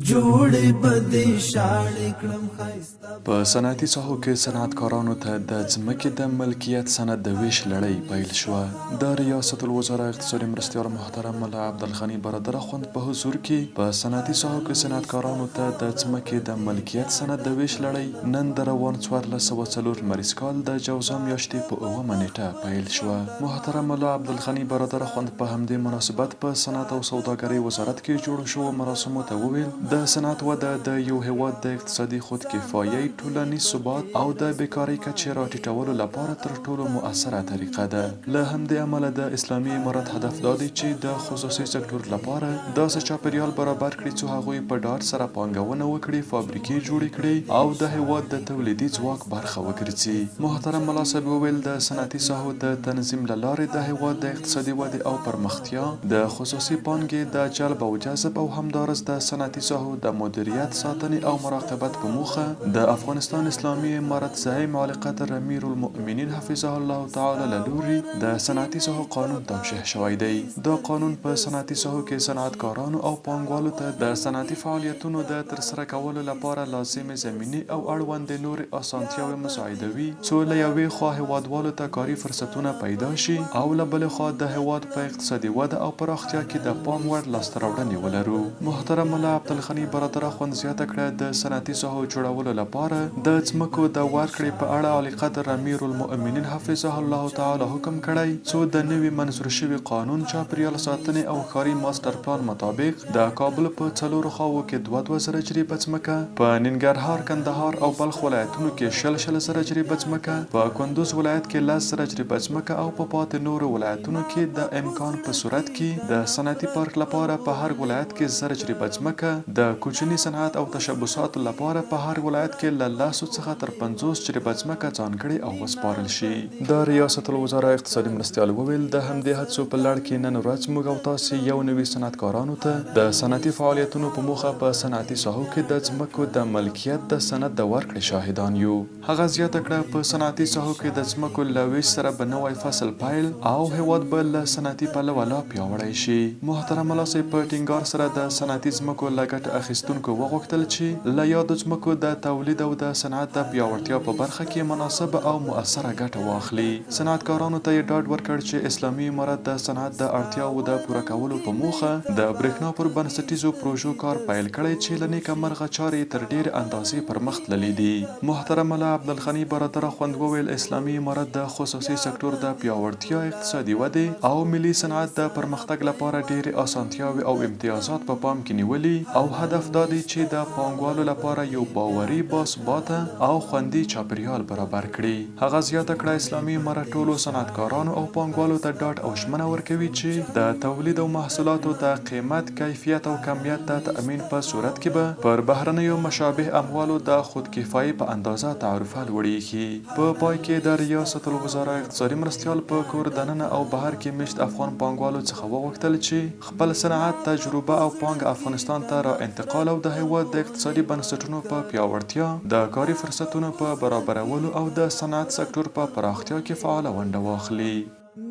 جوړې بدې شاړې کړم ښایسته. په صنعتي ساحو کې صنعتکارانو ته د ځمکې د ملکیت سند د ویش لړۍ پیل شوه. د ریاست الوزرا اقتصادي مرستیال محترم ملا عبدالغني برادر اخوند په حضور کې په صنعتي ساحو کې صنعتکارانو ته د ځمکې د ملکیت سند د ویش لړۍ نن د روان 1404 لمریز کال د جوزا میاشتې په 9 نیټه پیل شوه. محترم ملا عبدالغني برادر اخوند په همدې مناسبت په صنعت او سوداګرۍ وزارت کې جوړ شوو مراسمو ته وویل د صنعت وده د یو هیواد د اقتصادي خودکفایۍ، ټولنیز ثبات او د بیکارۍ کچې راټیټولو لپاره تر ټولو مؤثره طریقه ده. له همدې امله د اسلامي امارت هدف دا دی چې د خصوصي سکتور لپاره داسې چاپیریال برابر کړي څو هغوی په ډاډ سره پانګونه وکړي، فابریکې جوړې کړي او د هیواد د تولیدي ځواک برخه وګرځي. محترم ملا صاحب وویل د صنعتي ساحو د تنظیم له لارې د هیواد د اقتصادي ودې او پرمختیا، د خصوصي پانګې د جلب او جذب او همدارس د صنعتي ساحو د مدیریت، ساتنې او مراقبت په موخه د افغانستان اسلامي امارت زعیم عالی قدر امیر المؤمنین حفظه الله تعالی له لوري د صنعتي ساحو قانون توشیح شوی دی. دا قانون په صنعتي ساحو کې صنعتکارانو او پانګوالو ته د صنعتي فعالیتونو د ترسره کولو لپاره لازمې زمینې او اړوندې نورې اسانتیاوې مساعدوي، څو له یوې خوا هیوادوالو ته کاري فرصتونه پیدا شي او له بلې خوا د هیواد په اقتصادي وده او پراختیا کې د پام وړ لاسته راوړنې ولرو. محترم ملا عبدالغني برادر اخوند زیاته کړه د صنعتي ساحو جوړولو لپاره د ځمکو د ورکړې په اړه عالی قدر امیر المؤمنین حفظه الله تعالی حکم کړی، څو د نوي منظور شوي قانون، چاپیریال ساتنې او ښاري ماسټر پلان مطابق د کابل په 4 خواوو کې 2 زره جریبه ځمکه، په ننګرهار، کندهار او بلخ ولایتونو کې 10 زره جریبه ځمکه، په کندوز ولایت کې 10 زره جریبه ځمکه او په پاتې نورو ولایتونو کې د امکان په صورت کې د صنعتي پارک لپاره په هر ولایت کې 1000 جریبه ځمکه، د کوچني صنعت او تشبثاتو لپاره په هر ولایت کې له 10 څخه تر 50 جریبه ځمکه ځانګړې او وسپارل شي. د ریاست الوزرا اقتصادي مرستیال وویل د همدې هڅو په لړ کې نن ورځ موږ او تاسې یو نوي صنعتکارانو ته د صنعتي فعالیتونو په موخه په صنعتي ساحو کې د ځمکو د ملکیت د سند د ورکړې شاهدان یو. هغه زیاته کړه په صنعتي ساحو کې د ځمکو له ویش سره به نوی فصل پیل او هیواد به له صنعتي پلوه لا پیاوړی شي. محترم ملا صاحب په ټینګار سره د صنعتي ځمکو له ګټه اخیستونکو وغوښتل چې له یادو ځمکو د تولید او د صنعت د پیاوړتیا په برخه کې مناسبه او مؤثره ګټه واخلي. صنعتکارانو ته یې ډاډ ورکړ چې اسلامي امارت د صنعت د اړتیاوو د پوره کولو په موخه د برېښنا پر بنسټیزو پروژو کار پیل کړی چې له نیکه مرغه چارې تر ډېرې اندازې پرمخ تللي دي. محترم ملا عبدالغني برادر اخوند وویل اسلامي امارت د خصوصي سکتور د پیاوړتیا، اقتصادي ودې او ملي صنعت د پرمختګ لپاره ډېرې اسانتیاوې او امتیازات په پام کې نیولي او هدف دا دی چې د پانګوالو لپاره یو باوري، باثباته او خوندي چاپیریال برابر کړي. هغه زیاته کړه اسلامي امارت ټولو صنعتکارانو او پانګوالو ته ډاډ او ژمنه ورکوي چې د تولید او محصولاتو د قیمت، کیفیت او کمیت د تأمین په صورت کې به پر بهرنیو مشابه اموالو د خودکفایۍ په اندازه تعرفه لوړیږي. په پای کې د ریاست الوزرا اقتصادي مرستیال په کور دننه او بهر کې مېشت افغان پانګوالو څخه وغوښتل چې خپل صنعت، تجربه او پانګه افغانستان ته را انتقال او د هیواد د اقتصادي بنسټونو په پیاوړتیا، د کاري فرصتونو په برابرولو او د صنعت سکتور په پراختیا کې فعاله ونډه واخلي.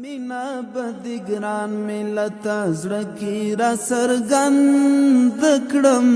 مینا بد ګران ملت زړه کې را څرګند کړم